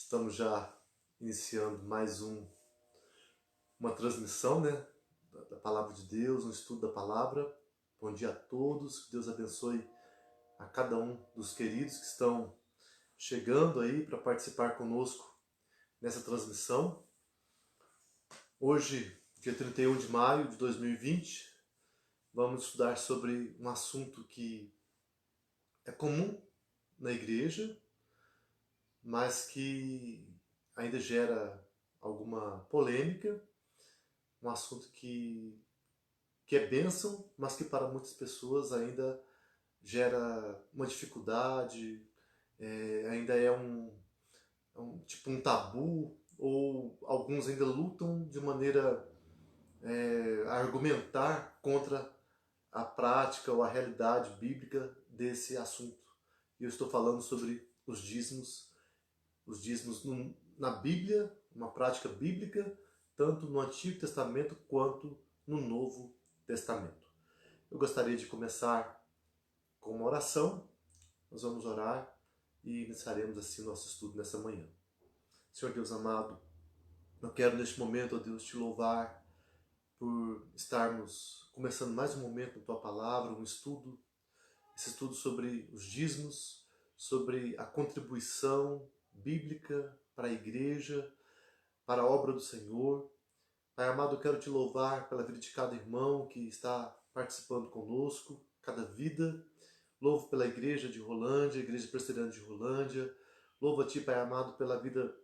Estamos já iniciando mais uma transmissão, né, da Palavra de Deus, um estudo da Palavra. Bom dia a todos, que Deus abençoe a cada um dos queridos que estão chegando aí para participar conosco nessa transmissão. Hoje, dia 31 de maio de 2020, vamos estudar sobre um assunto que é comum na igreja, mas que ainda gera alguma polêmica, um assunto que é bênção, mas que para muitas pessoas ainda gera uma dificuldade, ainda é tipo um tabu, ou alguns ainda lutam de maneira a argumentar contra a prática ou a realidade bíblica desse assunto. E eu estou falando sobre os dízimos na Bíblia, uma prática bíblica, tanto no Antigo Testamento quanto no Novo Testamento. Eu gostaria de começar com uma oração. Nós vamos orar e iniciaremos assim o nosso estudo nessa manhã. Senhor Deus amado, eu quero neste momento, ó Deus, te louvar por estarmos começando mais um momento na Tua Palavra, esse estudo sobre os dízimos, sobre a contribuição bíblica para a igreja, para a obra do Senhor. Pai amado, eu quero te louvar pela vida de cada irmão que está participando conosco, cada vida. Louvo pela igreja de Rolândia, a igreja presbiteriana de Rolândia. Louvo a Ti, Pai amado, pela vida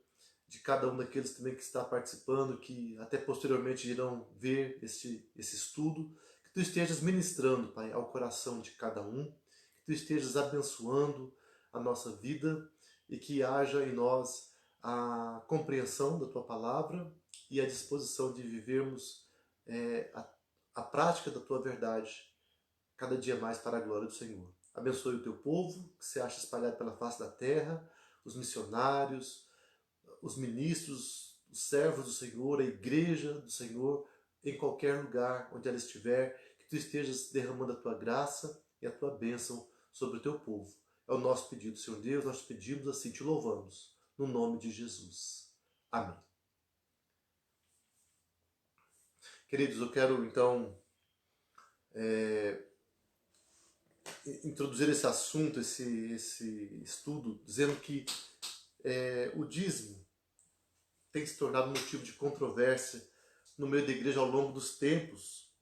de cada um daqueles também que está participando, que até posteriormente irão ver esse estudo. Que Tu estejas ministrando, Pai, ao coração de cada um. Que Tu estejas abençoando a nossa vida e que haja em nós a compreensão da Tua palavra e a disposição de vivermos a prática da Tua verdade cada dia mais para a glória do Senhor. Abençoe o Teu povo, que se acha espalhado pela face da terra, os missionários, os ministros, os servos do Senhor, a igreja do Senhor, em qualquer lugar onde ela estiver, que Tu estejas derramando a Tua graça e a Tua bênção sobre o Teu povo. É o nosso pedido, Senhor Deus, nós pedimos assim, te louvamos, no nome de Jesus. Amém. Queridos, eu quero então introduzir esse assunto, esse estudo, dizendo que o dízimo tem se tornado motivo de controvérsia no meio da igreja ao longo dos tempos.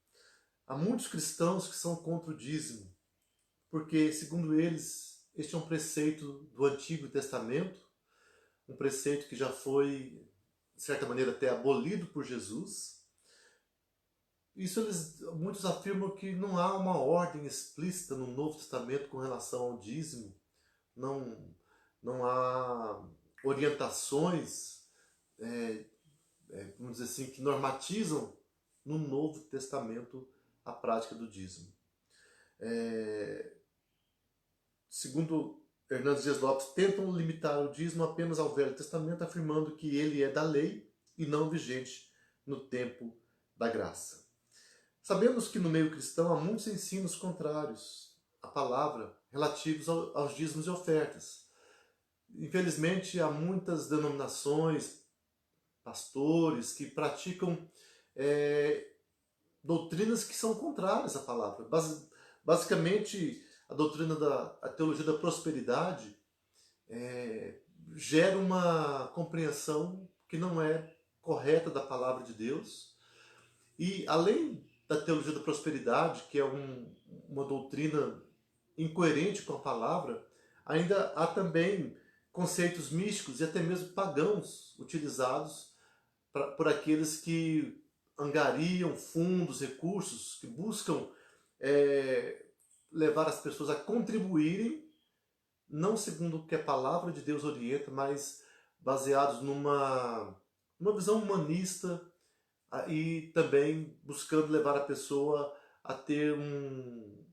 Há muitos cristãos que são contra o dízimo, porque, segundo eles, este é um preceito do Antigo Testamento, um preceito que já foi, de certa maneira, até abolido por Jesus. Muitos afirmam que não há uma ordem explícita no Novo Testamento com relação ao dízimo, não há orientações, vamos dizer assim, que normatizam no Novo Testamento a prática do dízimo. Segundo Hernandes Dias Lopes, tentam limitar o dízimo apenas ao Velho Testamento, afirmando que ele é da lei e não vigente no tempo da graça. Sabemos que no meio cristão há muitos ensinos contrários à palavra relativos aos dízimos e ofertas. Infelizmente, há muitas denominações, pastores, que praticam doutrinas que são contrárias à palavra. Basicamente, a doutrina a teologia da prosperidade gera uma compreensão que não é correta da palavra de Deus. E além da teologia da prosperidade, que é uma doutrina incoerente com a palavra, ainda há também conceitos místicos e até mesmo pagãos utilizados por aqueles que angariam fundos, recursos, que buscam levar as pessoas a contribuírem, não segundo o que a palavra de Deus orienta, mas baseados numa visão humanista e também buscando levar a pessoa a ter um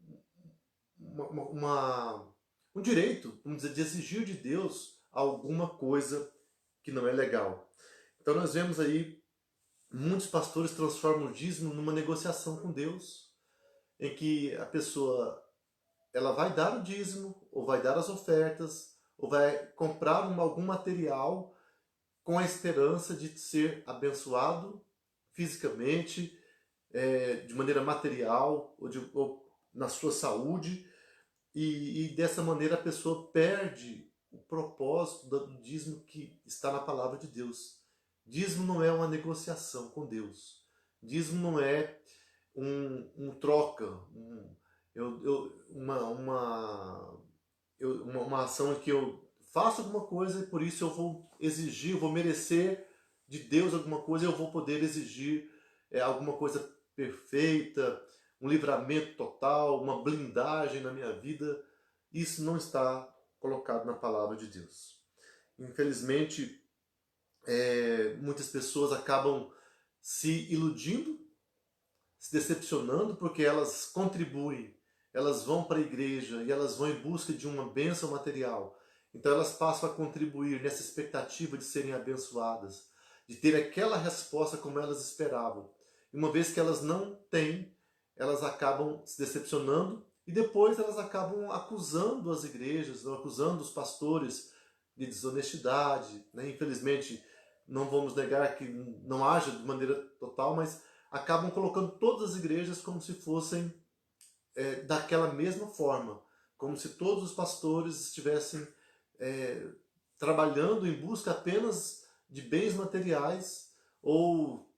direito, vamos dizer, de exigir de Deus alguma coisa que não é legal. Então nós vemos aí muitos pastores transformam o dízimo numa negociação com Deus, em que a pessoa ela vai dar o dízimo, ou vai dar as ofertas, ou vai comprar algum material com a esperança de ser abençoado fisicamente, de maneira material ou na sua saúde, e dessa maneira a pessoa perde o propósito do dízimo que está na palavra de Deus. Dízimo não é uma negociação com Deus. Dízimo não é um troca, uma ação em que eu faço alguma coisa e por isso eu vou exigir, eu vou merecer de Deus alguma coisa, eu vou poder exigir alguma coisa perfeita, um livramento total, uma blindagem na minha vida. Isso não está colocado na palavra de Deus. Infelizmente, muitas pessoas acabam se iludindo, se decepcionando, porque elas contribuem, elas vão para a igreja e elas vão em busca de uma bênção material. Então elas passam a contribuir nessa expectativa de serem abençoadas, de ter aquela resposta como elas esperavam. E uma vez que elas não têm, elas acabam se decepcionando e depois elas acabam acusando as igrejas, acusando os pastores de desonestidade, né? Infelizmente, não vamos negar que não haja de maneira total, mas acabam colocando todas as igrejas como se fossem daquela mesma forma, como se todos os pastores estivessem trabalhando em busca apenas de bens materiais ou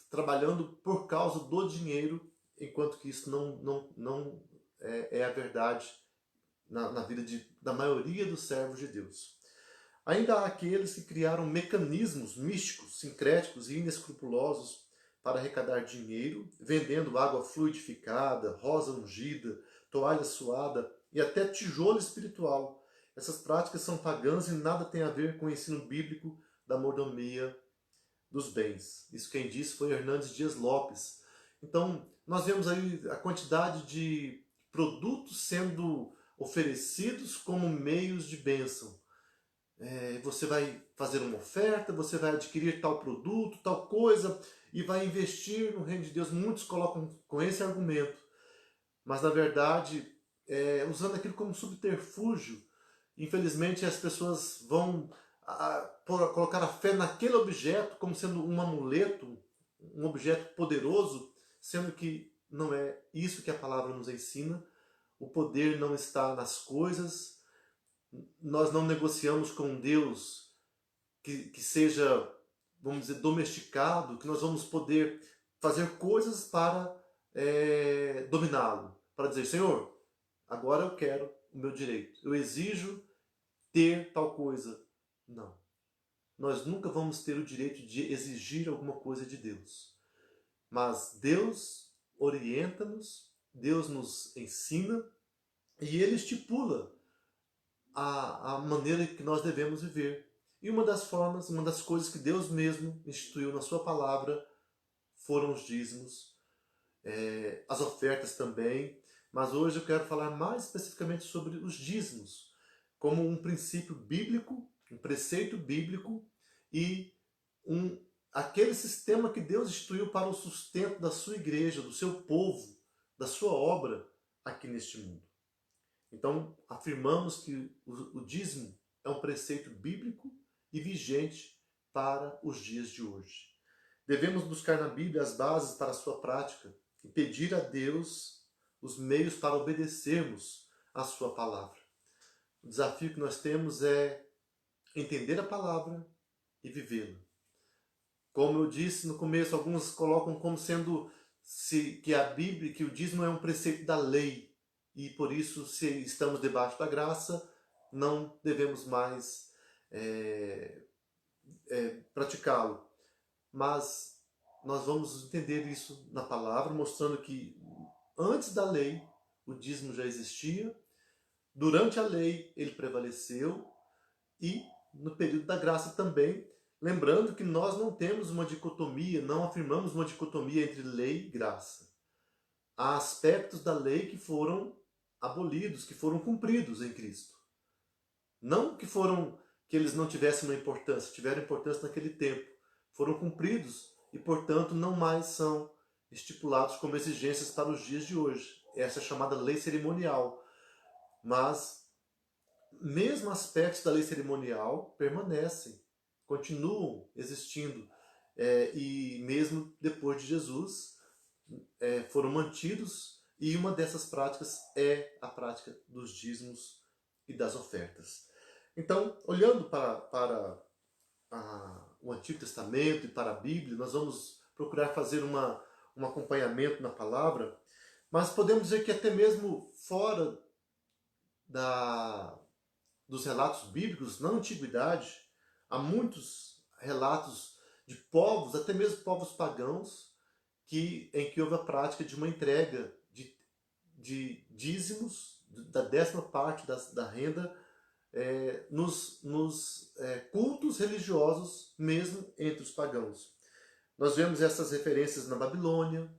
trabalhando por causa do dinheiro, enquanto que isso não é a verdade na vida da maioria dos servos de Deus. Ainda há aqueles que criaram mecanismos místicos, sincréticos e inescrupulosos para arrecadar dinheiro, vendendo água fluidificada, rosa ungida, toalha suada e até tijolo espiritual. Essas práticas são pagãs e nada tem a ver com o ensino bíblico da mordomia dos bens. Isso quem disse foi Hernandes Dias Lopes. Então, nós vemos aí a quantidade de produtos sendo oferecidos como meios de bênção. Você vai fazer uma oferta, você vai adquirir tal produto, tal coisa, e vai investir no reino de Deus. Muitos colocam com esse argumento, mas na verdade, usando aquilo como subterfúgio. Infelizmente as pessoas vão colocar a fé naquele objeto como sendo um amuleto, um objeto poderoso, sendo que não é isso que a palavra nos ensina. O poder não está nas coisas. Nós não negociamos com Deus que seja, vamos dizer, domesticado, que nós vamos poder fazer coisas para dominá-lo, para dizer, Senhor, agora eu quero o meu direito, eu exijo ter tal coisa. Não. Nós nunca vamos ter o direito de exigir alguma coisa de Deus. Mas Deus orienta-nos, Deus nos ensina e Ele estipula a maneira que nós devemos viver. E uma das formas, uma das coisas que Deus mesmo instituiu na sua palavra foram os dízimos, as ofertas também. Mas hoje eu quero falar mais especificamente sobre os dízimos, como um princípio bíblico, um preceito bíblico e aquele sistema que Deus instituiu para o sustento da sua igreja, do seu povo, da sua obra aqui neste mundo. Então, afirmamos que o dízimo é um preceito bíblico e vigente para os dias de hoje. Devemos buscar na Bíblia as bases para a sua prática e pedir a Deus os meios para obedecermos a sua palavra. O desafio que nós temos é entender a palavra e vivê-la. Como eu disse no começo, alguns colocam como sendo que a Bíblia, que o dízimo é um preceito da lei. E por isso, se estamos debaixo da graça, não devemos mais praticá-lo. Mas nós vamos entender isso na palavra, mostrando que antes da lei, o dízimo já existia. Durante a lei, ele prevaleceu. E no período da graça também. Lembrando que nós não temos uma dicotomia, não afirmamos uma dicotomia entre lei e graça. Há aspectos da lei que foram abolidos, que foram cumpridos em Cristo. Não que eles não tivessem uma importância, tiveram importância naquele tempo. Foram cumpridos e, portanto, não mais são estipulados como exigências para os dias de hoje. Essa é a chamada lei cerimonial. Mas, mesmo aspectos da lei cerimonial permanecem. continuam existindo, e mesmo depois de Jesus foram mantidos, e uma dessas práticas é a prática dos dízimos e das ofertas. Então, olhando para o Antigo Testamento e para a Bíblia, nós vamos procurar fazer um acompanhamento na palavra, mas podemos dizer que até mesmo fora dos relatos bíblicos, na Antiguidade, há muitos relatos de povos, até mesmo povos pagãos, em que houve a prática de uma entrega de dízimos, da 10ª parte da renda, nos cultos religiosos, mesmo entre os pagãos. Nós vemos essas referências na Babilônia,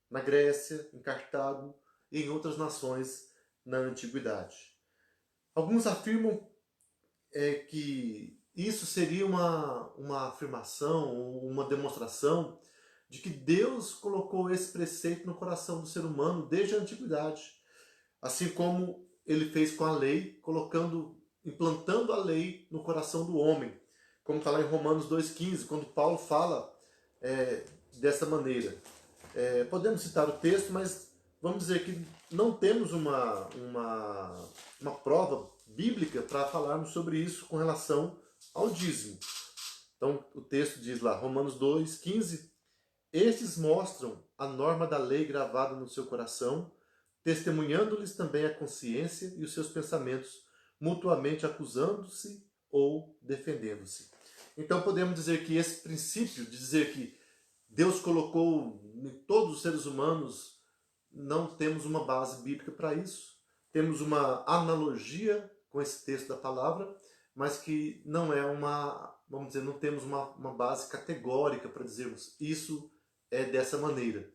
na Grécia, em Cartago e em outras nações na Antiguidade. Alguns afirmam que isso seria uma afirmação, uma demonstração de que Deus colocou esse preceito no coração do ser humano desde a Antiguidade. Assim como ele fez com a lei, implantando a lei no coração do homem. Como está lá em Romanos 2,15, quando Paulo fala dessa maneira. Podemos citar o texto, mas vamos dizer que não temos uma prova bíblica para falarmos sobre isso com relação ao dízimo. Então o texto diz lá, Romanos 2,15, estes mostram a norma da lei gravada no seu coração, testemunhando-lhes também a consciência e os seus pensamentos, mutuamente acusando-se ou defendendo-se. Então podemos dizer que esse princípio de dizer que Deus colocou em todos os seres humanos, não temos uma base bíblica para isso. Temos uma analogia com esse texto da palavra, mas que não é vamos dizer, não temos uma base categórica para dizermos isso é dessa maneira.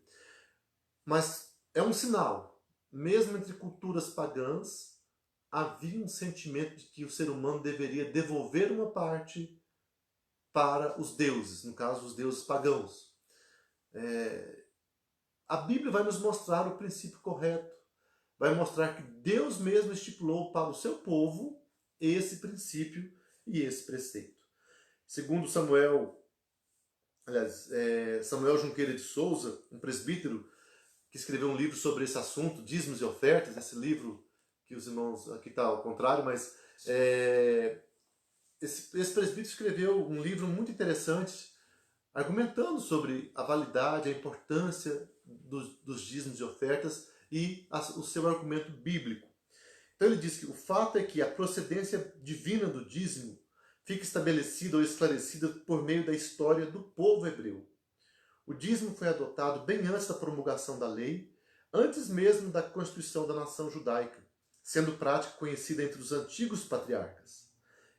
Mas é um sinal. Mesmo entre culturas pagãs, havia um sentimento de que o ser humano deveria devolver uma parte para os deuses, no caso, os deuses pagãos. A Bíblia vai nos mostrar o princípio correto. Vai mostrar que Deus mesmo estipulou para o seu povo esse princípio e esse preceito. Segundo Samuel Junqueira de Souza, um presbítero que escreveu um livro sobre esse assunto, dízimos e ofertas, esse livro que os irmãos, aqui está ao contrário, mas esse presbítero escreveu um livro muito interessante, argumentando sobre a validade, a importância dos dízimos e ofertas e o seu argumento bíblico. Então ele diz que o fato é que a procedência divina do dízimo fica estabelecida ou esclarecida por meio da história do povo hebreu. O dízimo foi adotado bem antes da promulgação da lei, antes mesmo da constituição da nação judaica, sendo prática conhecida entre os antigos patriarcas.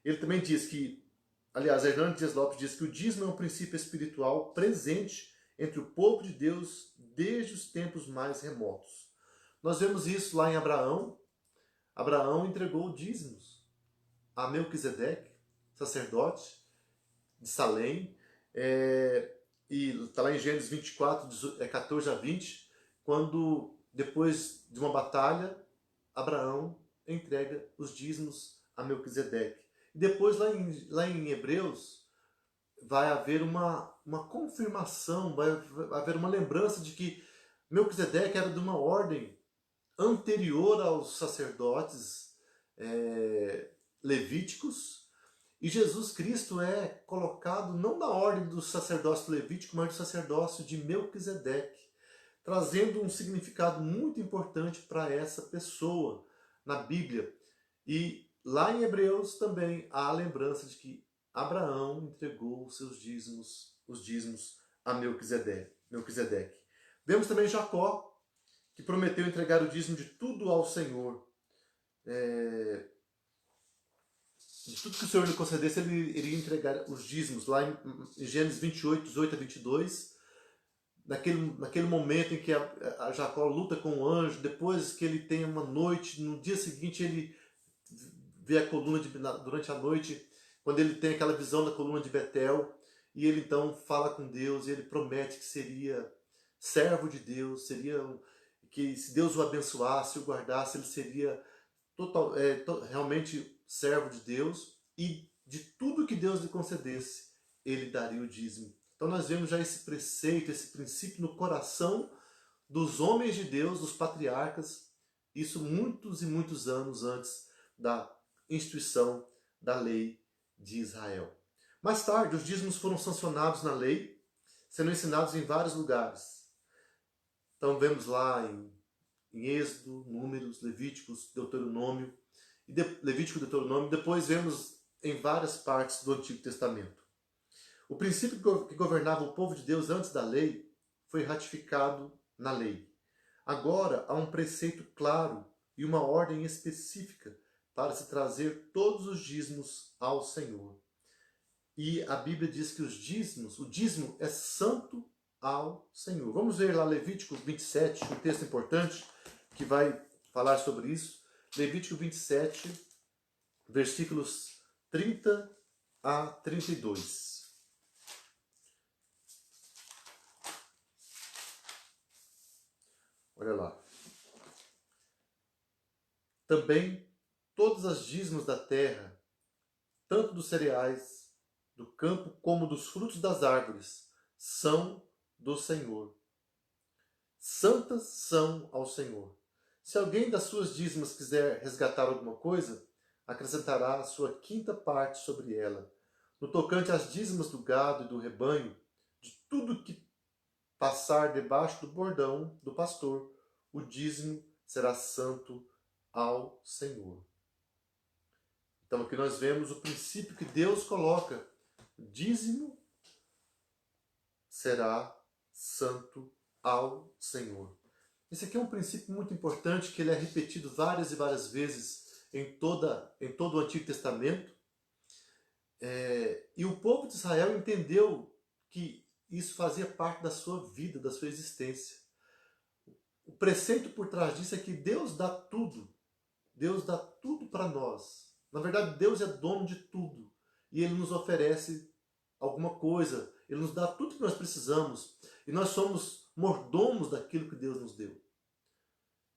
Ele também diz que, aliás, Hernandes Dias Lopes diz que o dízimo é um princípio espiritual presente entre o povo de Deus desde os tempos mais remotos. Nós vemos isso lá em Abraão. Abraão entregou dízimos a Melquisedeque, sacerdote de Salém, e está lá em Gênesis 24, 14 a 20, quando, depois de uma batalha, Abraão entrega os dízimos a Melquisedeque. E depois, lá em Hebreus, vai haver uma confirmação, vai haver uma lembrança de que Melquisedeque era de uma ordem anterior aos sacerdotes levíticos, e Jesus Cristo é colocado não na ordem do sacerdócio levítico, mas do sacerdócio de Melquisedeque, trazendo um significado muito importante para essa pessoa na Bíblia. E lá em Hebreus também há a lembrança de que Abraão entregou os dízimos a Melquisedeque. Vemos também Jacó, que prometeu entregar o dízimo de tudo ao Senhor. De tudo que o Senhor lhe concedesse, ele iria entregar os dízimos. Lá em Gênesis 28, 18 a 22, naquele momento em que a Jacó luta com o anjo, depois que ele tem uma noite, no dia seguinte ele vê a coluna durante a noite, quando ele tem aquela visão da coluna de Betel, e ele então fala com Deus, e ele promete que seria servo de Deus, que se Deus o abençoasse, o guardasse, ele seria realmente servo de Deus, e de tudo que Deus lhe concedesse, ele daria o dízimo. Então nós vemos já esse preceito, esse princípio no coração dos homens de Deus, dos patriarcas, isso muitos e muitos anos antes da instituição da lei de Israel. Mais tarde, os dízimos foram sancionados na lei, sendo ensinados em vários lugares. Então vemos lá em Êxodo, Números, Levíticos, Deuteronômio, Levítico e Deuteronômio, depois vemos em várias partes do Antigo Testamento. O princípio que governava o povo de Deus antes da lei foi ratificado na lei. Agora há um preceito claro e uma ordem específica para se trazer todos os dízimos ao Senhor. E a Bíblia diz que o dízimo é santo ao Senhor. Vamos ver lá Levítico 27, um texto importante que vai falar sobre isso. Levítico 27, versículos 30 a 32. Olha lá. Também todas as dízimos da terra, tanto dos cereais do campo como dos frutos das árvores, são do Senhor. Santas são ao Senhor. Se alguém das suas dízimas quiser resgatar alguma coisa, acrescentará a sua quinta parte sobre ela. No tocante às dízimas do gado e do rebanho, de tudo que passar debaixo do bordão do pastor, o dízimo será santo ao Senhor. Então aqui nós vemos o princípio que Deus coloca. O dízimo será santo ao Senhor. Esse aqui é um princípio muito importante, que ele é repetido várias e várias vezes em todo o Antigo Testamento. E o povo de Israel entendeu que isso fazia parte da sua vida, da sua existência. O preceito por trás disso é que Deus dá tudo. Deus dá tudo para nós. Na verdade, Deus é dono de tudo. E Ele nos oferece alguma coisa. Ele nos dá tudo que nós precisamos. E nós somos mordomos daquilo que Deus nos deu.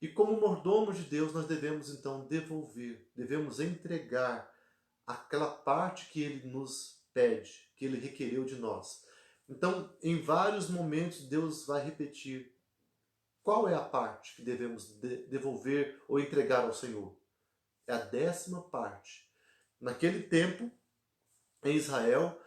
E como mordomos de Deus, nós devemos então devolver, devemos entregar aquela parte que Ele nos pede, que Ele requereu de nós. Então, em vários momentos, Deus vai repetir qual é a parte que devemos devolver ou entregar ao Senhor. É a 10ª parte. Naquele tempo, em Israel,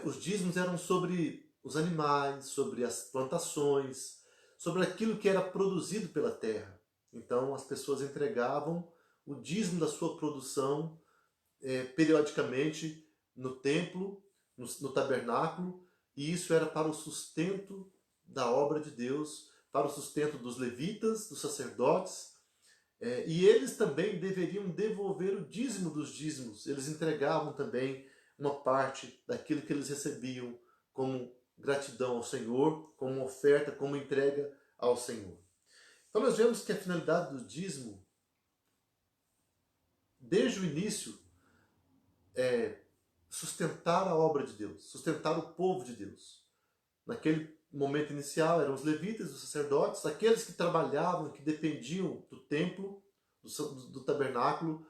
os dízimos eram sobre os animais, sobre as plantações, sobre aquilo que era produzido pela terra. Então as pessoas entregavam o dízimo da sua produção periodicamente no templo, no tabernáculo, e isso era para o sustento da obra de Deus, para o sustento dos levitas, dos sacerdotes, e eles também deveriam devolver o dízimo dos dízimos. Eles entregavam também uma parte daquilo que eles recebiam como gratidão ao Senhor, como oferta, como entrega ao Senhor. Então nós vemos que a finalidade do dízimo, desde o início, é sustentar a obra de Deus, sustentar o povo de Deus. Naquele momento inicial eram os levitas, os sacerdotes, aqueles que trabalhavam, que dependiam do templo, do tabernáculo,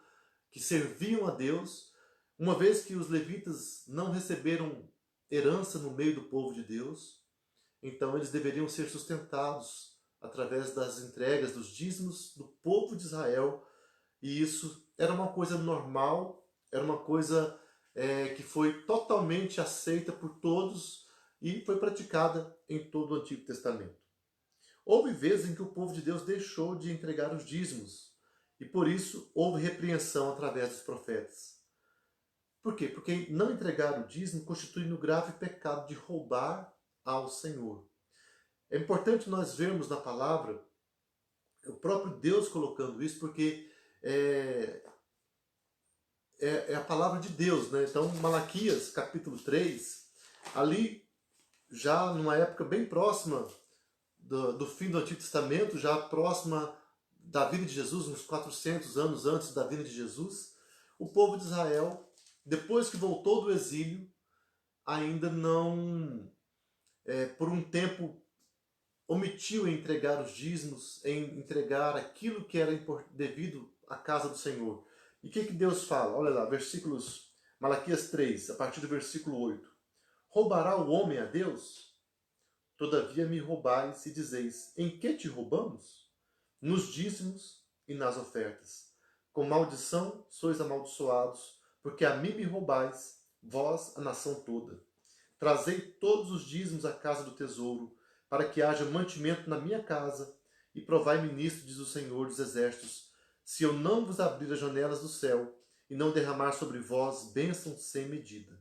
que serviam a Deus. Uma vez que os levitas não receberam herança no meio do povo de Deus, então eles deveriam ser sustentados através das entregas, dos dízimos do povo de Israel, e isso era uma coisa normal, era uma coisa que foi totalmente aceita por todos e foi praticada em todo o Antigo Testamento. Houve vezes em que o povo de Deus deixou de entregar os dízimos, e por isso houve repreensão através dos profetas. Por quê? Porque não entregar o dízimo constitui no grave pecado de roubar ao Senhor. É importante nós vermos na palavra o próprio Deus colocando isso, porque é a palavra de Deus, né? Então, Malaquias, capítulo 3, ali, já numa época bem próxima do fim do Antigo Testamento, já próxima da vinda de Jesus, uns 400 anos antes da vinda de Jesus, o povo de Israel, depois que voltou do exílio, ainda não, por um tempo, omitiu em entregar os dízimos, em entregar aquilo que era devido à casa do Senhor. E o que Deus fala? Olha lá, versículos Malaquias 3, a partir do versículo 8. Roubará o homem a Deus? Todavia me roubais e dizeis, em que te roubamos? Nos dízimos e nas ofertas. Com maldição sois amaldiçoados, porque a mim me roubais, vós, a nação toda. Trazei todos os dízimos à casa do tesouro, para que haja mantimento na minha casa, e provai-me nisto, diz o Senhor dos Exércitos, se eu não vos abrir as janelas do céu, e não derramar sobre vós bênção sem medida.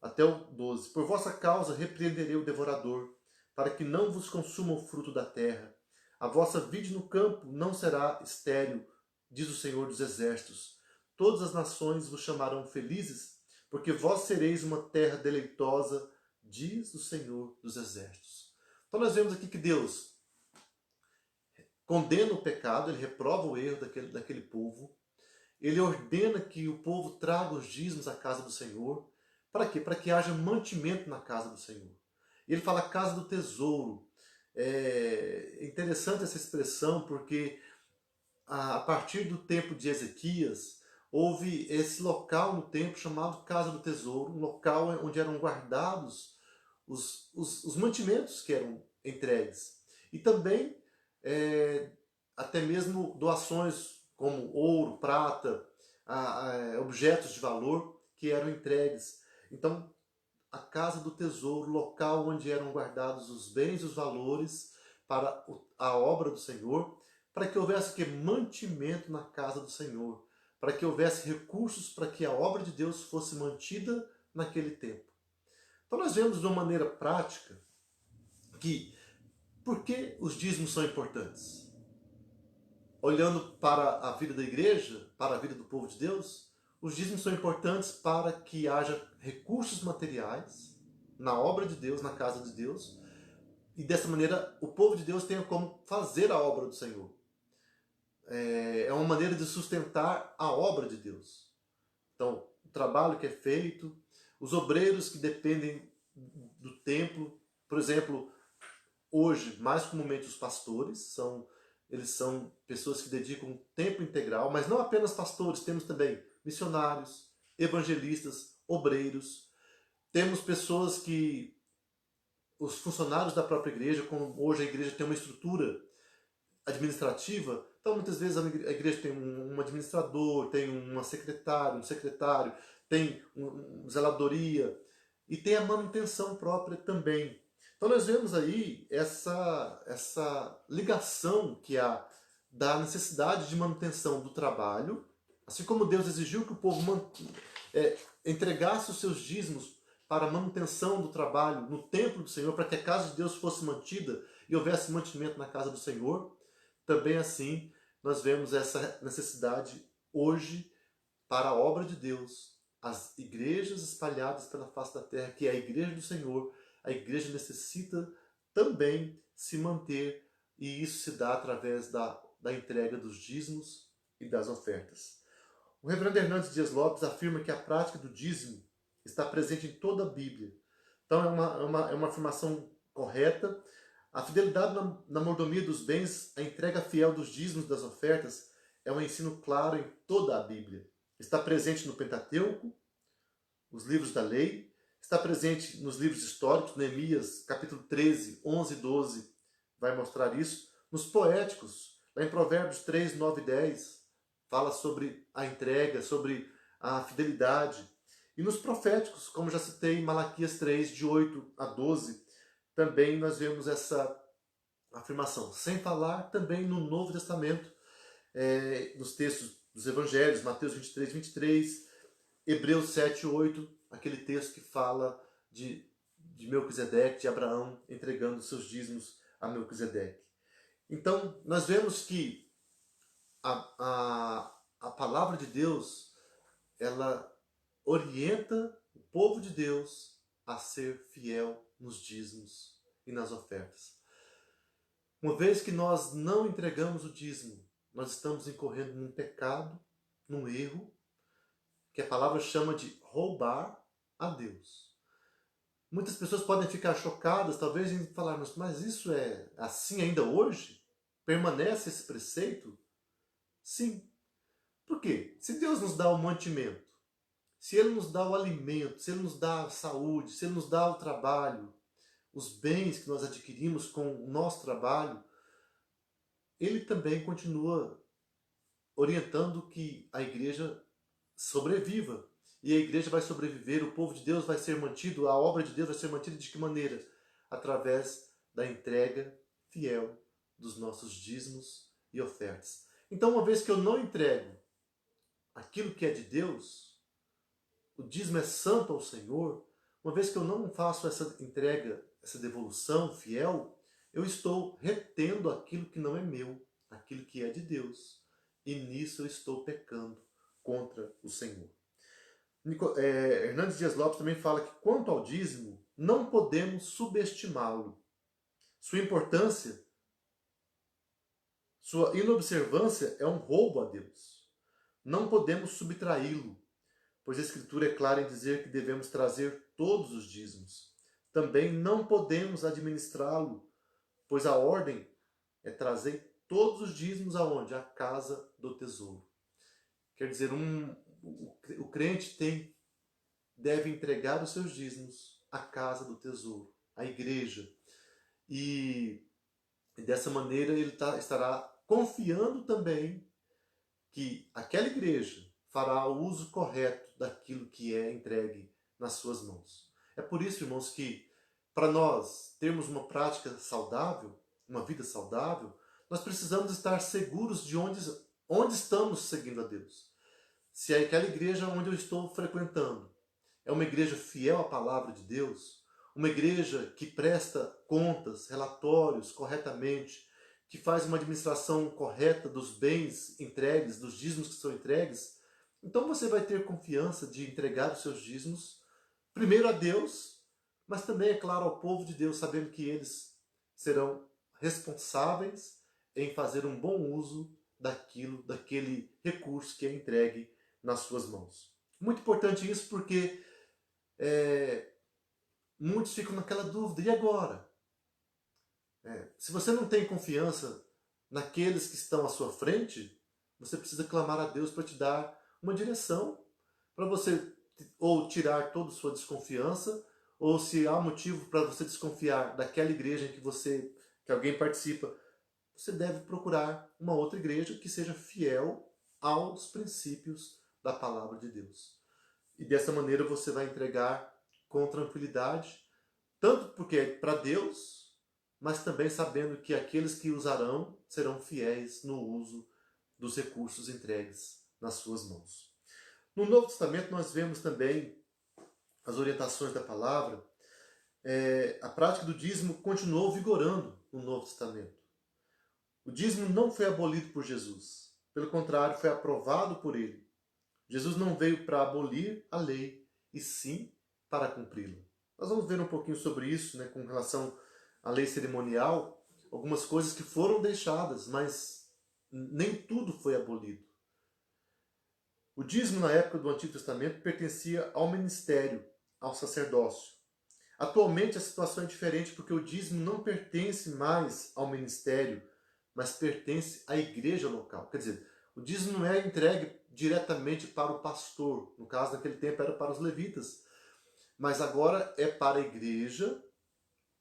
Até o 12. Por vossa causa repreenderei o devorador, para que não vos consuma o fruto da terra. A vossa vide no campo não será estéril, diz o Senhor dos Exércitos. Todas as nações vos chamarão felizes, porque vós sereis uma terra deleitosa, diz o Senhor dos Exércitos. Então nós vemos aqui que Deus condena o pecado, ele reprova o erro daquele povo, ele ordena que o povo traga os dízimos à casa do Senhor. Para quê? Para que haja mantimento na casa do Senhor. Ele fala casa do tesouro. É interessante essa expressão porque a partir do tempo de Ezequias houve esse local no templo chamado casa do tesouro, um local onde eram guardados os mantimentos que eram entregues. E também até mesmo doações como ouro, prata, objetos de valor que eram entregues. Então, a casa do tesouro, local onde eram guardados os bens e os valores para a obra do Senhor, para que houvesse mantimento na casa do Senhor, para que houvesse recursos para que a obra de Deus fosse mantida naquele tempo. Então nós vemos de uma maneira prática que por que os dízimos são importantes? Olhando para a vida da igreja, para a vida do povo de Deus, os dízimos são importantes para que haja recursos materiais na obra de Deus, na casa de Deus, e dessa maneira o povo de Deus tenha como fazer a obra do Senhor. É uma maneira de sustentar a obra de Deus. Então, o trabalho que é feito, os obreiros que dependem do templo, por exemplo, hoje, mais comumente os pastores, eles são pessoas que dedicam tempo integral, mas não apenas pastores, temos também missionários, evangelistas, obreiros, temos pessoas que, os funcionários da própria igreja, como hoje a igreja tem uma estrutura administrativa, então muitas vezes a igreja tem um administrador, tem uma secretária, um secretário, tem zeladoria e tem a manutenção própria também. Então nós vemos aí essa ligação que há da necessidade de manutenção do trabalho, assim como Deus exigiu que o povo entregasse os seus dízimos para a manutenção do trabalho no templo do Senhor, para que a casa de Deus fosse mantida e houvesse mantimento na casa do Senhor. Também assim, nós vemos essa necessidade hoje para a obra de Deus. As igrejas espalhadas pela face da terra, que é a igreja do Senhor, a igreja necessita também se manter, e isso se dá através da entrega dos dízimos e das ofertas. O reverendo Hernandes Dias Lopes afirma que a prática do dízimo está presente em toda a Bíblia. Então é uma afirmação correta. A fidelidade na mordomia dos bens, a entrega fiel dos dízimos das ofertas, é um ensino claro em toda a Bíblia. Está presente no Pentateuco, os livros da lei, está presente nos livros históricos, Neemias, capítulo 13, 11 e 12, vai mostrar isso. Nos poéticos, lá em Provérbios 3, 9 e 10, fala sobre a entrega, sobre a fidelidade. E nos proféticos, como já citei em Malaquias 3, de 8 a 12, também nós vemos essa afirmação. Sem falar também no Novo Testamento, nos textos dos Evangelhos, Mateus 23, 23, Hebreus 7, 8, aquele texto que fala de Melquisedeque, de Abraão entregando seus dízimos a Melquisedeque. Então, nós vemos que a palavra de Deus, ela orienta o povo de Deus a ser fiel nos dízimos e nas ofertas. Uma vez que nós não entregamos o dízimo, nós estamos incorrendo num pecado, num erro, que a palavra chama de roubar a Deus. Muitas pessoas podem ficar chocadas, talvez, em falar, mas isso é assim ainda hoje? Permanece esse preceito? Sim. Por quê? Se Deus nos dá o mantimento, se Ele nos dá o alimento, se Ele nos dá a saúde, se Ele nos dá o trabalho, os bens que nós adquirimos com o nosso trabalho, Ele também continua orientando que a igreja sobreviva. E a igreja vai sobreviver, o povo de Deus vai ser mantido, a obra de Deus vai ser mantida de que maneira? Através da entrega fiel dos nossos dízimos e ofertas. Então, uma vez que eu não entrego aquilo que é de Deus, o dízimo é santo ao Senhor, uma vez que eu não faço essa entrega, essa devolução fiel, eu estou retendo aquilo que não é meu, aquilo que é de Deus. E nisso eu estou pecando contra o Senhor. Hernandes Dias Lopes também fala que quanto ao dízimo, não podemos subestimá-lo. Sua importância, sua inobservância é um roubo a Deus. Não podemos subtraí-lo, pois a Escritura é clara em dizer que devemos trazer todos os dízimos. Também não podemos administrá-lo, pois a ordem é trazer todos os dízimos aonde? À casa do tesouro. Quer dizer, o crente deve entregar os seus dízimos à casa do tesouro, à igreja. E dessa maneira ele estará confiando também que aquela igreja fará o uso correto daquilo que é entregue nas suas mãos. É por isso, irmãos, que para nós termos uma prática saudável, uma vida saudável, nós precisamos estar seguros de onde estamos seguindo a Deus. Se é aquela igreja onde eu estou frequentando é uma igreja fiel à palavra de Deus, uma igreja que presta contas, relatórios corretamente, que faz uma administração correta dos bens entregues, dos dízimos que são entregues, então você vai ter confiança de entregar os seus dízimos, primeiro a Deus, mas também, é claro, ao povo de Deus, sabendo que eles serão responsáveis em fazer um bom uso daquele recurso que é entregue nas suas mãos. Muito importante isso porque muitos ficam naquela dúvida, e agora? Se você não tem confiança naqueles que estão à sua frente, você precisa clamar a Deus para te dar uma direção, para você ou tirar toda a sua desconfiança, ou se há motivo para você desconfiar daquela igreja em que alguém participa, você deve procurar uma outra igreja que seja fiel aos princípios da palavra de Deus. E dessa maneira você vai entregar com tranquilidade, tanto porque é para Deus, mas também sabendo que aqueles que usarão serão fiéis no uso dos recursos entregues nas suas mãos. No Novo Testamento nós vemos também as orientações da palavra. A prática do dízimo continuou vigorando no Novo Testamento. O dízimo não foi abolido por Jesus. Pelo contrário, foi aprovado por ele. Jesus não veio para abolir a lei, e sim para cumpri-la. Nós vamos ver um pouquinho sobre isso, com relação à lei cerimonial, algumas coisas que foram deixadas, mas nem tudo foi abolido. O dízimo na época do Antigo Testamento pertencia ao ministério, ao sacerdócio. Atualmente a situação é diferente porque o dízimo não pertence mais ao ministério, mas pertence à igreja local. Quer dizer, o dízimo não é entregue diretamente para o pastor. No caso, naquele tempo era para os levitas. Mas agora é para a igreja.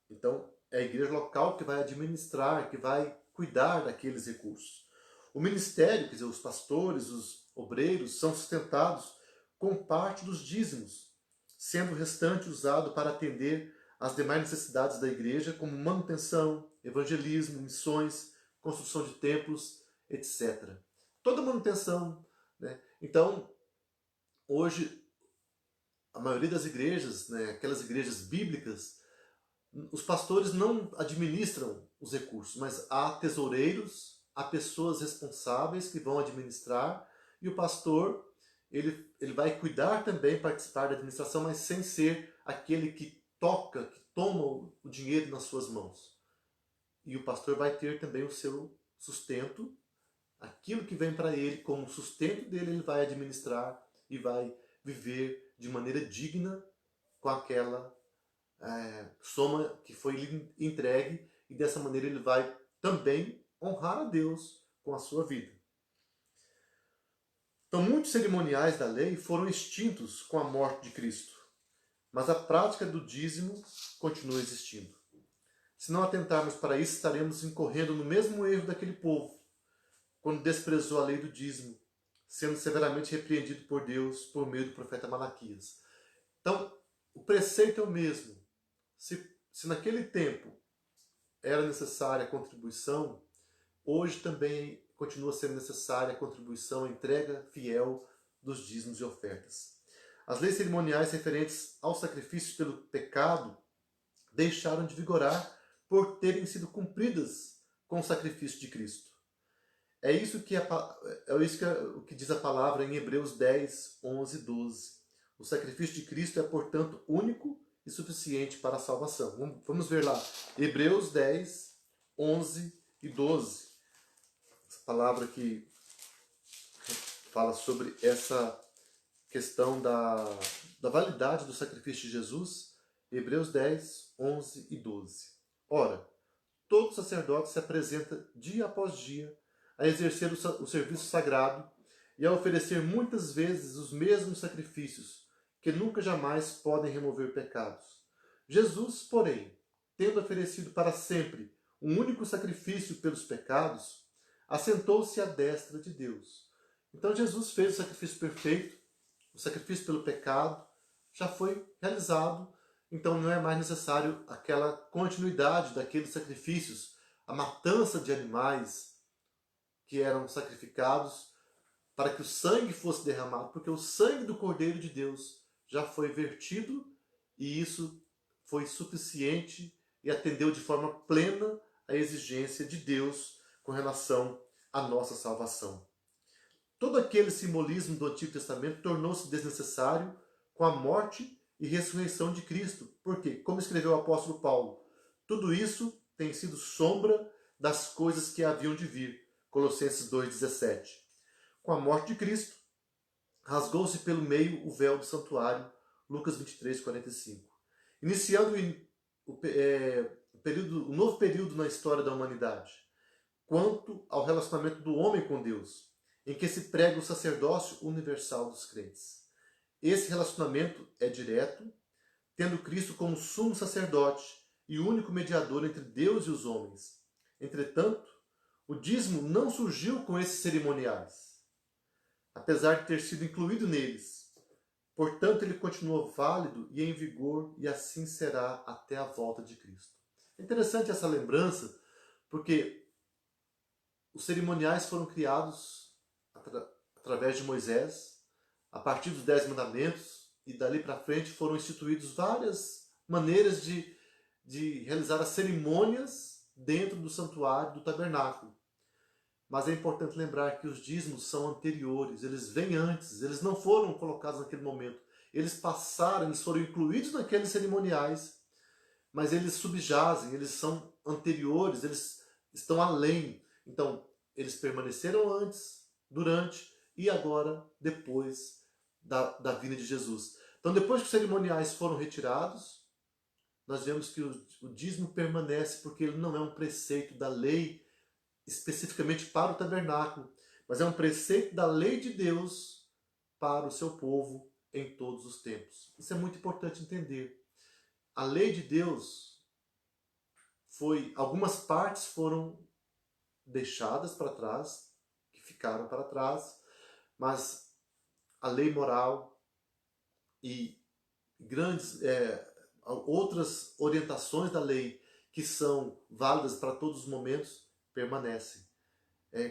Então, é a igreja local que vai administrar, que vai cuidar daqueles recursos. O ministério, quer dizer, os pastores, os obreiros, são sustentados com parte dos dízimos, sendo o restante usado para atender às demais necessidades da igreja, como manutenção, evangelismo, missões, construção de templos, etc. Toda manutenção. Então, hoje, a maioria das igrejas, aquelas igrejas bíblicas, os pastores não administram os recursos, mas há tesoureiros, há pessoas responsáveis que vão administrar, e o pastor ele vai cuidar também, participar da administração, mas sem ser aquele que toca, que toma o dinheiro nas suas mãos. E o pastor vai ter também o seu sustento, aquilo que vem para ele como sustento dele, ele vai administrar e vai viver de maneira digna com aquela soma que foi lhe entregue, e dessa maneira ele vai também honrar a Deus com a sua vida. Então, muitos cerimoniais da lei foram extintos com a morte de Cristo, mas a prática do dízimo continua existindo. Se não atentarmos para isso, estaremos incorrendo no mesmo erro daquele povo, quando desprezou a lei do dízimo, sendo severamente repreendido por Deus por meio do profeta Malaquias. Então, o preceito é o mesmo. Se naquele tempo era necessária a contribuição, hoje também continua sendo necessária a contribuição, a entrega fiel dos dízimos e ofertas. As leis cerimoniais referentes aos sacrifícios pelo pecado deixaram de vigorar por terem sido cumpridas com o sacrifício de Cristo. É isso que diz a palavra em Hebreus 10, 11 e 12. O sacrifício de Cristo é, portanto, único e suficiente para a salvação. Vamos ver lá, Hebreus 10, 11 e 12. Essa palavra que fala sobre essa questão da validade do sacrifício de Jesus. Hebreus 10, 11 e 12. Ora, todo sacerdote se apresenta dia após dia a exercer o serviço sagrado e a oferecer muitas vezes os mesmos sacrifícios, que nunca jamais podem remover pecados. Jesus, porém, tendo oferecido para sempre um único sacrifício pelos pecados, assentou-se à destra de Deus. Então Jesus fez o sacrifício perfeito, o sacrifício pelo pecado já foi realizado, então não é mais necessário aquela continuidade daqueles sacrifícios, a matança de animais que eram sacrificados para que o sangue fosse derramado, porque o sangue do Cordeiro de Deus já foi vertido e isso foi suficiente e atendeu de forma plena a exigência de Deus com relação à nossa salvação. Todo aquele simbolismo do Antigo Testamento tornou-se desnecessário com a morte e ressurreição de Cristo. Porque, como escreveu o apóstolo Paulo, tudo isso tem sido sombra das coisas que haviam de vir. Colossenses 2,17. Com a morte de Cristo, rasgou-se pelo meio o véu do santuário. Lucas 23:45. Iniciando o novo período na história da humanidade, quanto ao relacionamento do homem com Deus, em que se prega o sacerdócio universal dos crentes. Esse relacionamento é direto, tendo Cristo como sumo sacerdote e único mediador entre Deus e os homens. Entretanto, o dízimo não surgiu com esses cerimoniais, apesar de ter sido incluído neles. Portanto, ele continua válido e em vigor, e assim será até a volta de Cristo. É interessante essa lembrança, porque os cerimoniais foram criados através de Moisés, a partir dos 10 mandamentos, e dali para frente foram instituídos várias maneiras de realizar as cerimônias dentro do santuário, do tabernáculo. Mas é importante lembrar que os dízimos são anteriores, eles vêm antes, eles não foram colocados naquele momento. Eles passaram, eles foram incluídos naqueles cerimoniais, mas eles subjazem, eles são anteriores, eles estão além. Então, eles permaneceram antes, durante e agora, depois da vinda de Jesus. Então, depois que os cerimoniais foram retirados, nós vemos que o dízimo permanece, porque ele não é um preceito da lei especificamente para o tabernáculo, mas é um preceito da lei de Deus para o seu povo em todos os tempos. Isso é muito importante entender. A lei de Deus algumas partes foram deixadas para trás, que ficaram para trás, mas a lei moral e grandes outras orientações da lei que são válidas para todos os momentos permanecem.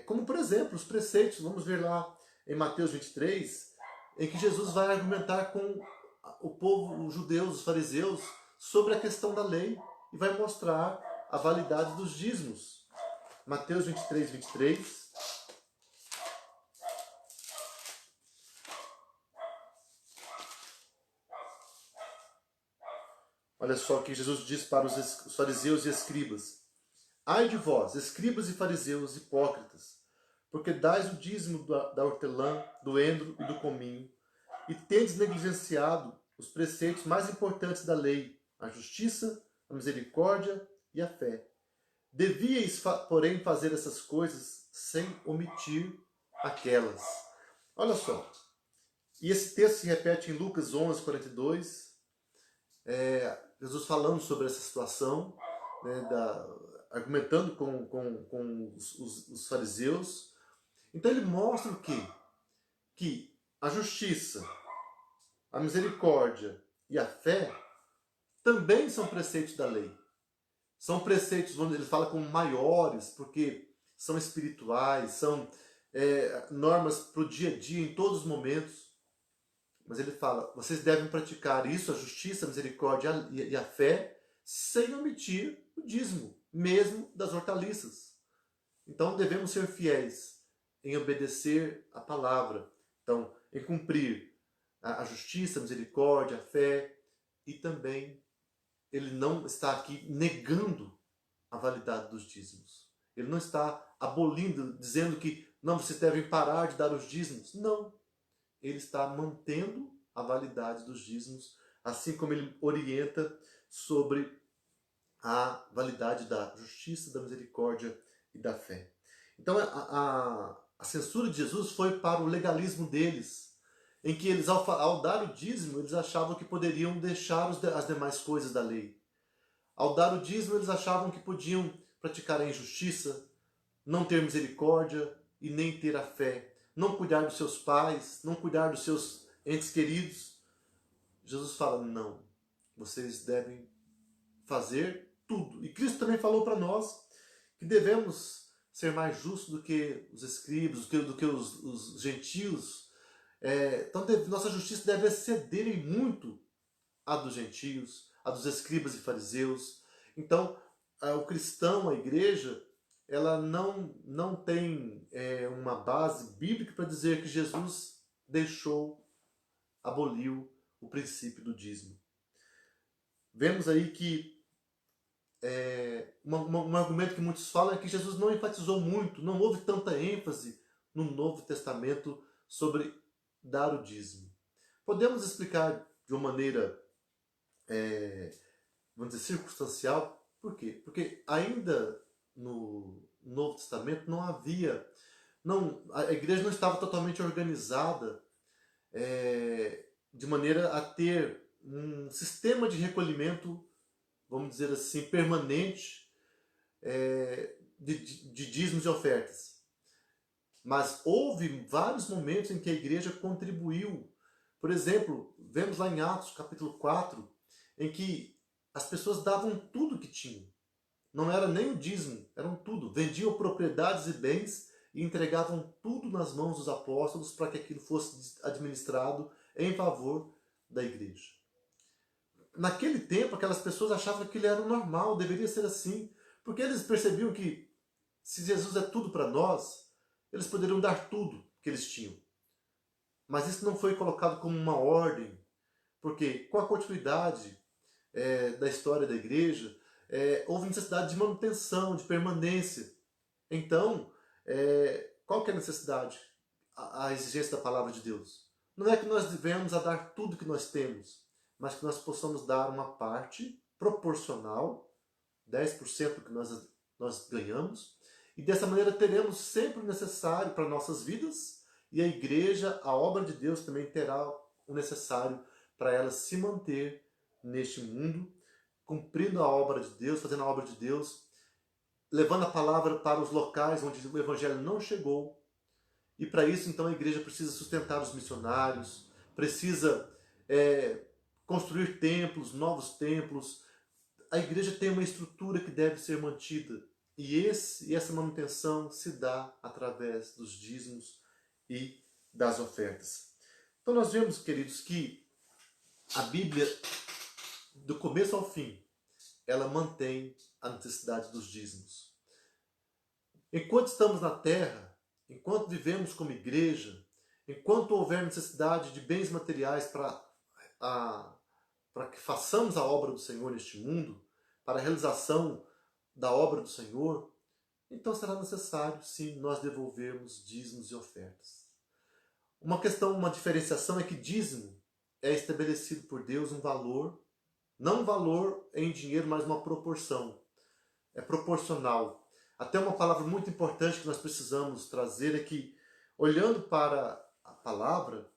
Como, por exemplo, os preceitos. Vamos ver lá em Mateus 23, em que Jesus vai argumentar com o povo, os judeus, os fariseus, sobre a questão da lei e vai mostrar a validade dos dízimos. Mateus 23, 23. Olha só o que Jesus diz para os fariseus e escribas. Ai de vós, escribas e fariseus hipócritas, porque dais o dízimo da hortelã, do endro e do cominho, e tendes negligenciado os preceitos mais importantes da lei, a justiça, a misericórdia e a fé. Devíeis, porém, fazer essas coisas sem omitir aquelas. Olha só, e esse texto se repete em Lucas 11, 42, Jesus falando sobre essa situação, né, argumentando com os fariseus. Então ele mostra o quê? Que a justiça, a misericórdia e a fé também são preceitos da lei. São preceitos, onde ele fala como maiores, porque são espirituais, são normas para o dia a dia, em todos os momentos. Mas ele fala, vocês devem praticar isso, a justiça, a misericórdia e a fé, sem omitir o dízimo, mesmo das hortaliças. Então devemos ser fiéis em obedecer a palavra, então em cumprir a justiça, a misericórdia, a fé, e também ele não está aqui negando a validade dos dízimos. Ele não está abolindo, dizendo que não, vocês devem parar de dar os dízimos. Não. Ele está mantendo a validade dos dízimos, assim como ele orienta sobre a validade da justiça, da misericórdia e da fé. Então a censura de Jesus foi para o legalismo deles, em que eles, ao dar o dízimo, eles achavam que poderiam deixar as demais coisas da lei. Ao dar o dízimo, eles achavam que podiam praticar a injustiça, não ter misericórdia e nem ter a fé, não cuidar dos seus pais, não cuidar dos seus entes queridos. Jesus fala, não, vocês devem fazer tudo. E Cristo também falou para nós que devemos ser mais justos do que os escribas, do que os gentios. Então nossa justiça deve exceder em muito a dos gentios, a dos escribas e fariseus. Então o cristão, a igreja, ela não tem uma base bíblica para dizer que Jesus aboliu o princípio do dízimo. Vemos aí que um argumento que muitos falam é que Jesus não enfatizou muito, não houve tanta ênfase no Novo Testamento sobre dar o dízimo. Podemos explicar de uma maneira, vamos dizer, circunstancial. Por quê? Porque ainda no Novo Testamento não havia, a igreja não estava totalmente organizada de maneira a ter um sistema de recolhimento, vamos dizer assim, permanente de dízimos e ofertas. Mas houve vários momentos em que a igreja contribuiu. Por exemplo, vemos lá em Atos capítulo 4, em que as pessoas davam tudo que tinham. Não era nem o dízimo, eram tudo. Vendiam propriedades e bens e entregavam tudo nas mãos dos apóstolos para que aquilo fosse administrado em favor da igreja. Naquele tempo, aquelas pessoas achavam que aquilo era o normal, deveria ser assim, porque eles percebiam que se Jesus é tudo para nós, eles poderiam dar tudo que eles tinham. Mas isso não foi colocado como uma ordem, porque com a continuidade da história da igreja, houve necessidade de manutenção, de permanência. Então, qual que é a necessidade? A exigência da palavra de Deus. Não é que nós devemos a dar tudo que nós temos, mas que nós possamos dar uma parte proporcional, 10% que nós ganhamos, e dessa maneira teremos sempre o necessário para nossas vidas, e a igreja, a obra de Deus, também terá o necessário para ela se manter neste mundo, cumprindo a obra de Deus, fazendo a obra de Deus, levando a palavra para os locais onde o evangelho não chegou. E para isso, então, a igreja precisa sustentar os missionários, precisa construir templos, novos templos. A igreja tem uma estrutura que deve ser mantida. E essa manutenção se dá através dos dízimos e das ofertas. Então nós vemos, queridos, que a Bíblia, do começo ao fim, ela mantém a necessidade dos dízimos. Enquanto estamos na terra, enquanto vivemos como igreja, enquanto houver necessidade de bens materiais para que façamos a obra do Senhor neste mundo, para a realização da obra do Senhor, então será necessário, sim, nós devolvermos dízimos e ofertas. Uma diferenciação é que dízimo é estabelecido por Deus um valor, não um valor em dinheiro, mas uma proporção. É proporcional. Até uma palavra muito importante que nós precisamos trazer é que, olhando para palavra,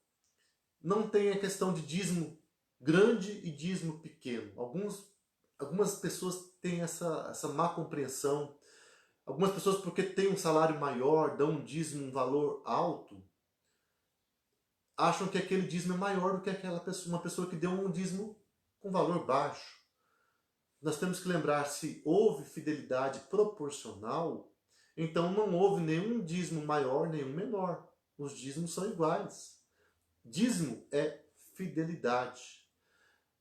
não tem a questão de dízimo grande e dízimo pequeno. Algumas pessoas têm essa má compreensão. Algumas pessoas, porque têm um salário maior, dão um dízimo, um valor alto, acham que aquele dízimo é maior do que uma pessoa que deu um dízimo com valor baixo. Nós temos que lembrar, se houve fidelidade proporcional, então não houve nenhum dízimo maior, nenhum menor. Os dízimos são iguais. Dízimo é fidelidade.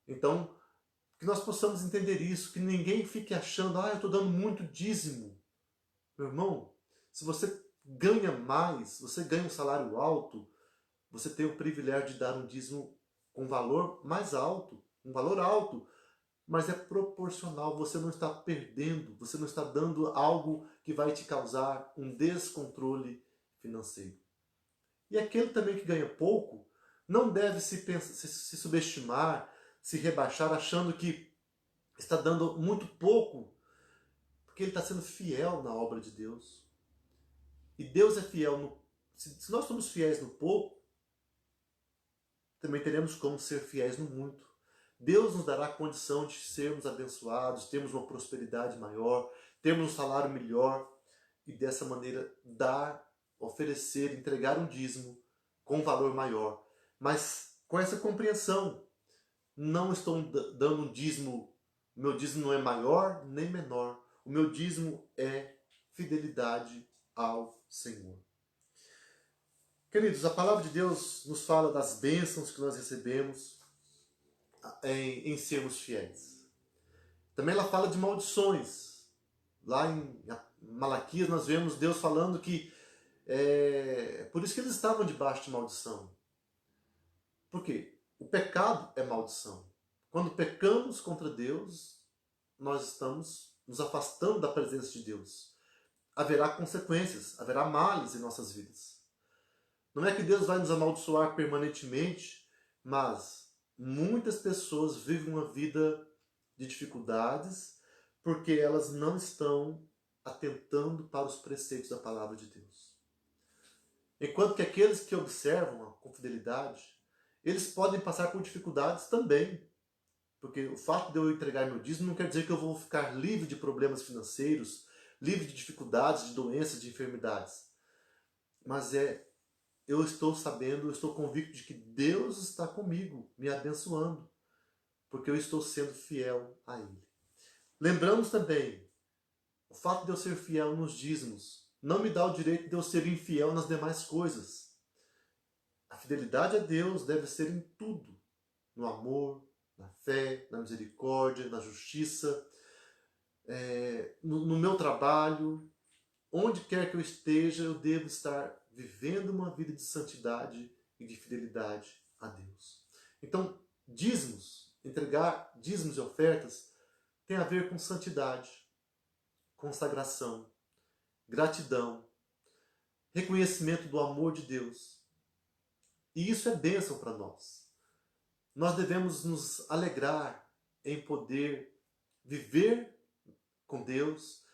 Então, que nós possamos entender isso, que ninguém fique achando, eu estou dando muito dízimo. Meu irmão, se você ganha mais, você ganha um salário alto, você tem o privilégio de dar um dízimo com valor mais alto, um valor alto, mas é proporcional, você não está perdendo, você não está dando algo que vai te causar um descontrole financeiro. E aquele também que ganha pouco, não deve se subestimar, se rebaixar, achando que está dando muito pouco, porque ele está sendo fiel na obra de Deus. E Deus é fiel se nós somos fiéis no pouco, também teremos como ser fiéis no muito. Deus nos dará a condição de sermos abençoados, termos uma prosperidade maior, termos um salário melhor e dessa maneira dar, oferecer, entregar um dízimo com um valor maior. Mas com essa compreensão, não estou dando um dízimo, o meu dízimo não é maior nem menor, o meu dízimo é fidelidade ao Senhor. Queridos, a palavra de Deus nos fala das bênçãos que nós recebemos em sermos fiéis. Também ela fala de maldições. Lá em Malaquias nós vemos Deus falando que por isso que eles estavam debaixo de maldição. Por quê? O pecado é maldição. Quando pecamos contra Deus, nós estamos nos afastando da presença de Deus. Haverá consequências, haverá males em nossas vidas. Não é que Deus vai nos amaldiçoar permanentemente, mas muitas pessoas vivem uma vida de dificuldades porque elas não estão atentando para os preceitos da palavra de Deus. Enquanto que aqueles que observam com fidelidade, eles podem passar por dificuldades também. Porque o fato de eu entregar meu dízimo não quer dizer que eu vou ficar livre de problemas financeiros, livre de dificuldades, de doenças, de enfermidades. Mas eu estou sabendo, eu estou convicto de que Deus está comigo, me abençoando, porque eu estou sendo fiel a Ele. Lembramos também, o fato de eu ser fiel nos dízimos não me dá o direito de eu ser infiel nas demais coisas. A fidelidade a Deus deve ser em tudo, no amor, na fé, na misericórdia, na justiça, no meu trabalho, onde quer que eu esteja, eu devo estar vivendo uma vida de santidade e de fidelidade a Deus. Então, entregar dízimos e ofertas tem a ver com santidade, consagração, gratidão, reconhecimento do amor de Deus. E isso é bênção para nós. Nós devemos nos alegrar em poder viver com Deus,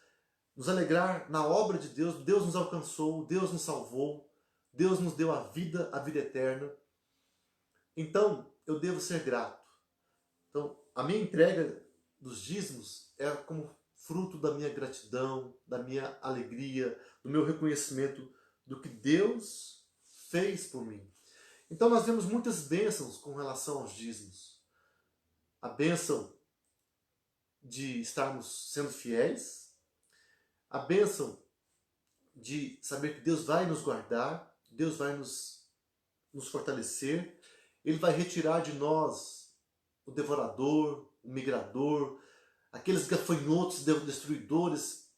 nos alegrar na obra de Deus. Deus nos alcançou, Deus nos salvou, Deus nos deu a vida eterna. Então, eu devo ser grato. Então, a minha entrega dos dízimos é como fruto da minha gratidão, da minha alegria, do meu reconhecimento do que Deus fez por mim. Então nós vemos muitas bênçãos com relação aos dízimos. A bênção de estarmos sendo fiéis, a bênção de saber que Deus vai nos guardar, Deus vai nos fortalecer, Ele vai retirar de nós o devorador, o migrador, aqueles gafanhotos destruidores.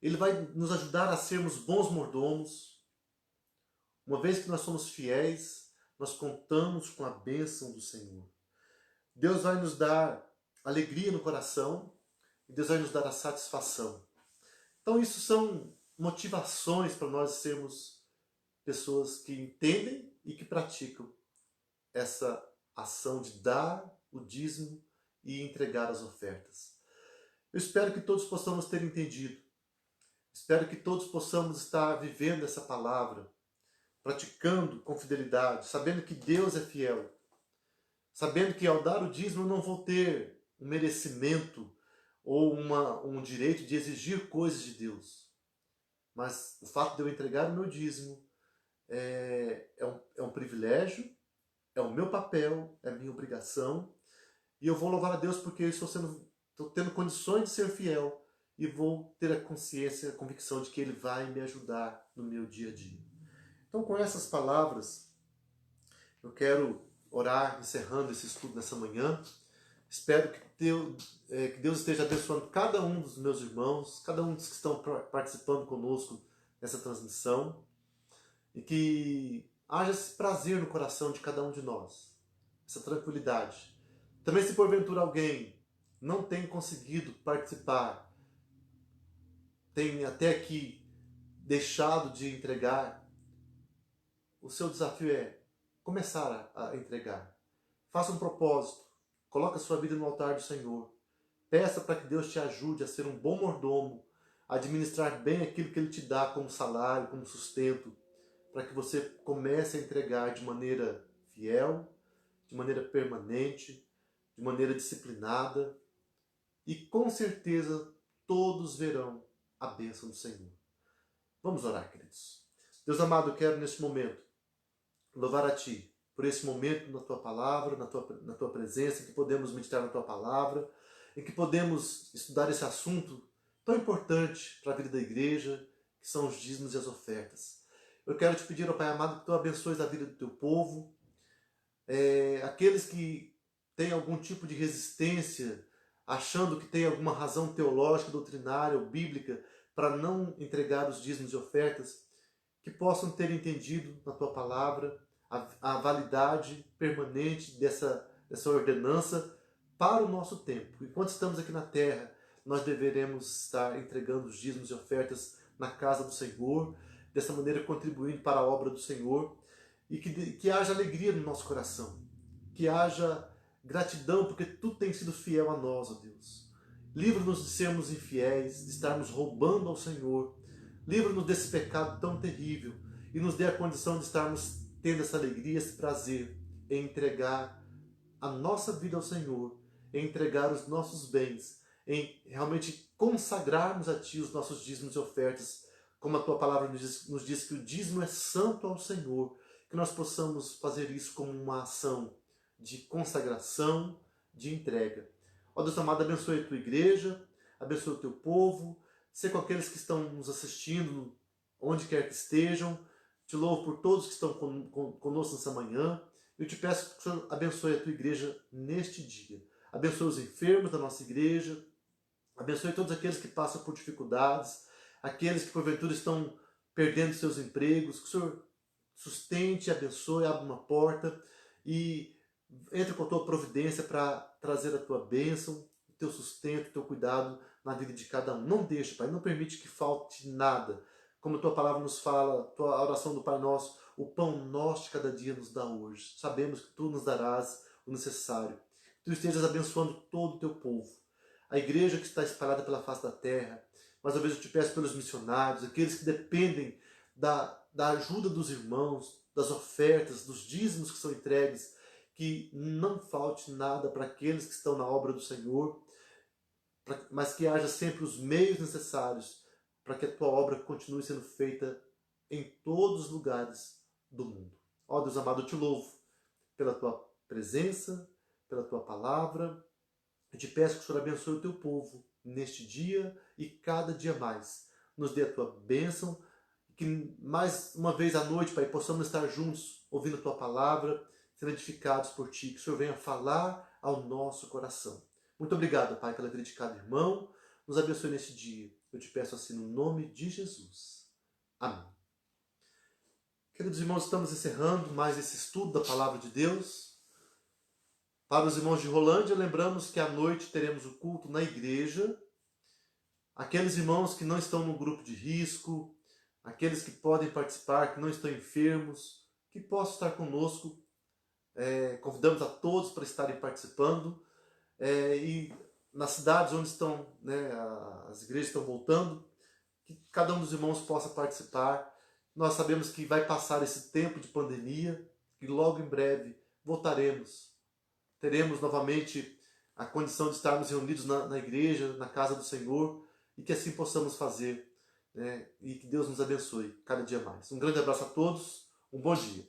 Ele vai nos ajudar a sermos bons mordomos. Uma vez que nós somos fiéis, nós contamos com a bênção do Senhor. Deus vai nos dar alegria no coração e Deus vai nos dar a satisfação. Então isso são motivações para nós sermos pessoas que entendem e que praticam essa ação de dar o dízimo e entregar as ofertas. Eu espero que todos possamos ter entendido. Espero que todos possamos estar vivendo essa palavra praticando com fidelidade, sabendo que Deus é fiel, sabendo que ao dar o dízimo eu não vou ter um merecimento ou um direito de exigir coisas de Deus. Mas o fato de eu entregar o meu dízimo é um privilégio, é o meu papel, é a minha obrigação. E eu vou louvar a Deus porque eu estou tendo condições de ser fiel e vou ter a consciência, a convicção de que Ele vai me ajudar no meu dia a dia. Então, com essas palavras, eu quero orar, encerrando esse estudo nessa manhã. Espero que Deus esteja abençoando cada um dos meus irmãos, cada um dos que estão participando conosco nessa transmissão, e que haja esse prazer no coração de cada um de nós, essa tranquilidade. Também, se porventura alguém não tem conseguido participar, tem até aqui deixado de entregar, o seu desafio é começar a entregar. Faça um propósito, coloque a sua vida no altar do Senhor. Peça para que Deus te ajude a ser um bom mordomo, a administrar bem aquilo que Ele te dá como salário, como sustento, para que você comece a entregar de maneira fiel, de maneira permanente, de maneira disciplinada, e com certeza todos verão a bênção do Senhor. Vamos orar, queridos. Deus amado, eu quero neste momento louvar a Ti por esse momento na Tua palavra, na tua presença, em que podemos meditar na Tua palavra, em que podemos estudar esse assunto tão importante para a vida da igreja, que são os dízimos e as ofertas. Eu quero te pedir, ó Pai amado, que Tu abençoes a vida do Teu povo, aqueles que têm algum tipo de resistência, achando que tem alguma razão teológica, doutrinária ou bíblica para não entregar os dízimos e ofertas, que possam ter entendido na Tua palavra a validade permanente dessa ordenança para o nosso tempo. Enquanto estamos aqui na terra, nós deveremos estar entregando os dízimos e ofertas na casa do Senhor, dessa maneira contribuindo para a obra do Senhor, e que haja alegria no nosso coração, que haja gratidão, porque Tu tens sido fiel a nós, ó Deus. Livra-nos de sermos infiéis, de estarmos roubando ao Senhor. Livra-nos desse pecado tão terrível e nos dê a condição de estarmos tendo essa alegria, esse prazer em entregar a nossa vida ao Senhor, em entregar os nossos bens, em realmente consagrarmos a Ti os nossos dízimos e ofertas, como a Tua palavra nos diz que o dízimo é santo ao Senhor, que nós possamos fazer isso como uma ação de consagração, de entrega. Ó Deus amado, abençoe a Tua igreja, abençoe o Teu povo, seja com aqueles que estão nos assistindo, onde quer que estejam. Te louvo por todos que estão conosco nessa manhã. Eu te peço que o Senhor abençoe a Tua igreja neste dia. Abençoe os enfermos da nossa igreja. Abençoe todos aqueles que passam por dificuldades, aqueles que porventura estão perdendo seus empregos. Que o Senhor sustente, abençoe, abra uma porta e entre com a Tua providência para trazer a Tua bênção, o Teu sustento, o Teu cuidado na vida de cada um. Não deixe, Pai, não permite que falte nada. Como a Tua palavra nos fala, a oração do Pai Nosso, o pão nosso de cada dia nos dá hoje. Sabemos que Tu nos darás o necessário. Que Tu estejas abençoando todo o Teu povo. A igreja que está espalhada pela face da terra. Mais uma vez eu te peço pelos missionários, aqueles que dependem da ajuda dos irmãos, das ofertas, dos dízimos que são entregues, que não falte nada para aqueles que estão na obra do Senhor, mas que haja sempre os meios necessários para que a Tua obra continue sendo feita em todos os lugares do mundo. Ó Deus amado, eu te louvo pela Tua presença, pela Tua palavra. Eu te peço que o Senhor abençoe o Teu povo neste dia e cada dia mais. Nos dê a Tua bênção, que mais uma vez à noite, Pai, possamos estar juntos ouvindo a Tua palavra, sendo edificados por Ti, que o Senhor venha falar ao nosso coração. Muito obrigado, Pai, pela vida de cada irmão. Nos abençoe neste dia. Eu te peço assim no nome de Jesus. Amém. Queridos irmãos, estamos encerrando mais esse estudo da Palavra de Deus. Para os irmãos de Rolândia, lembramos que à noite teremos o culto na igreja. Aqueles irmãos que não estão no grupo de risco, aqueles que podem participar, que não estão enfermos, que possam estar conosco. Convidamos a todos para estarem participando. E nas cidades onde estão, as igrejas estão voltando, que cada um dos irmãos possa participar Nós sabemos que vai passar esse tempo de pandemia e logo em breve voltaremos. Teremos novamente a condição de estarmos reunidos na igreja, na casa do Senhor, e que assim possamos fazer, né? E que Deus nos abençoe cada dia mais. Um grande abraço a todos, um bom dia.